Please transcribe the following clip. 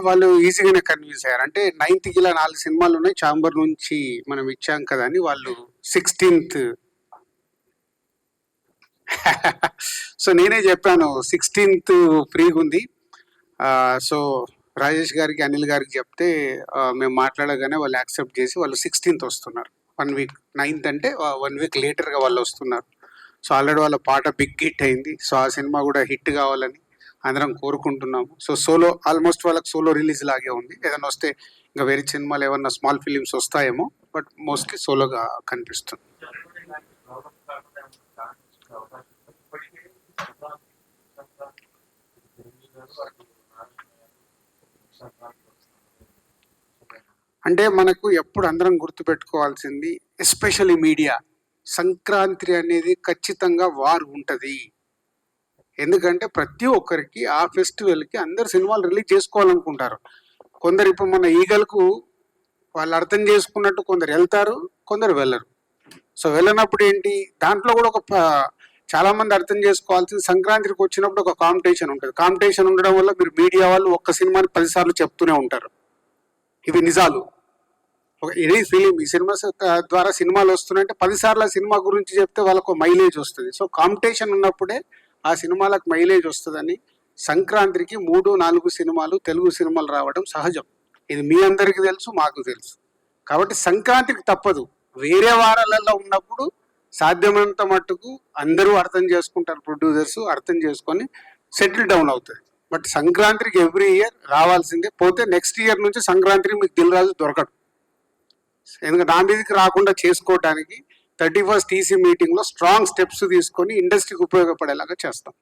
వాళ్ళు ఈజీగానే కన్విన్స్ అయ్యారు. అంటే 9th ఇలా 4 సినిమాలు ఉన్నాయి, చాంబర్ నుంచి మనం ఇచ్చాం కదా అని వాళ్ళు 16th. సో నేనే చెప్పాను 16th ఫ్రీగా ఉంది. సో రాజేష్ గారికి, అనిల్ గారికి చెప్తే మేము మాట్లాడగానే వాళ్ళు యాక్సెప్ట్ చేసి వాళ్ళు 16th వస్తున్నారు. 1 వీక్. 9th అంటే 1 వీక్ లేటర్గా వాళ్ళు వస్తున్నారు. సో ఆల్రెడీ వాళ్ళ పాట బిగ్ హిట్ అయింది. సో ఆ సినిమా కూడా హిట్ కావాలని అందరం కోరుకుంటున్నాము. సో సోలో ఆల్మోస్ట్ వాళ్ళకి సోలో రిలీజ్ లాగే ఉంది. ఏదైనా వస్తే ఇంకా వేరే సినిమాలు ఏమన్నా స్మాల్ ఫిలిమ్స్ వస్తాయేమో, బట్ మోస్ట్లీ సోలోగా కనిపిస్తుంది. అంటే మనకు ఎప్పుడు అందరం గుర్తుపెట్టుకోవాల్సింది, ఎస్పెషల్లీ మీడియా, సంక్రాంతి అనేది ఖచ్చితంగా వార్ ఉంటుంది. ఎందుకంటే ప్రతి ఒక్కరికి ఆ ఫెస్టివల్కి అందరు సినిమాలు రిలీజ్ చేసుకోవాలనుకుంటారు. కొందరు ఇప్పుడు మన ఈగలకు వాళ్ళు అర్థం చేసుకున్నట్టు కొందరు వెళ్తారు, కొందరు వెళ్ళరు. సో వెళ్ళినప్పుడు ఏంటి, దాంట్లో కూడా చాలా మంది అర్థం చేసుకోవాల్సింది, సంక్రాంతికి వచ్చినప్పుడు ఒక కాంపిటీషన్ ఉంటుంది. కాంపిటీషన్ ఉండడం వల్ల మీరు మీడియా వాళ్ళు ఒక్క సినిమాని 10 సార్లు చెప్తూనే ఉంటారు. ఇవి నిజాలు. ఇది ఫిలిం, ఈ సినిమా ద్వారా సినిమాలు వస్తున్నాయంటే 10 సార్లు ఆ సినిమా గురించి చెప్తే వాళ్ళకు మైలేజ్ వస్తుంది. సో కాంపిటీషన్ ఉన్నప్పుడే ఆ సినిమాలకు మైలేజ్ వస్తుందని సంక్రాంతికి 3-4 సినిమాలు, తెలుగు సినిమాలు రావడం సహజం. ఇది మీ అందరికీ తెలుసు, మాకు తెలుసు. కాబట్టి సంక్రాంతికి తప్పదు. వేరే వారాలలో ఉన్నప్పుడు సాధ్యమైనంత మట్టుకు అందరూ అర్థం చేసుకుంటారు, ప్రొడ్యూసర్స్ అర్థం చేసుకొని సెటిల్ డౌన్ అవుతుంది. బట్ సంక్రాంతికి ఎవ్రీ ఇయర్ రావాల్సిందే. పోతే నెక్స్ట్ ఇయర్ నుంచి సంక్రాంతికి మీకు దిల్ రాజు దొరకడు. ఎందుకంటే నా మీదకి రాకుండా చేసుకోవడానికి 31st TC మీటింగ్లో స్ట్రాంగ్ స్టెప్స్ తీసుకొని ఇండస్ట్రీకి ఉపయోగపడేలాగా చేస్తాం.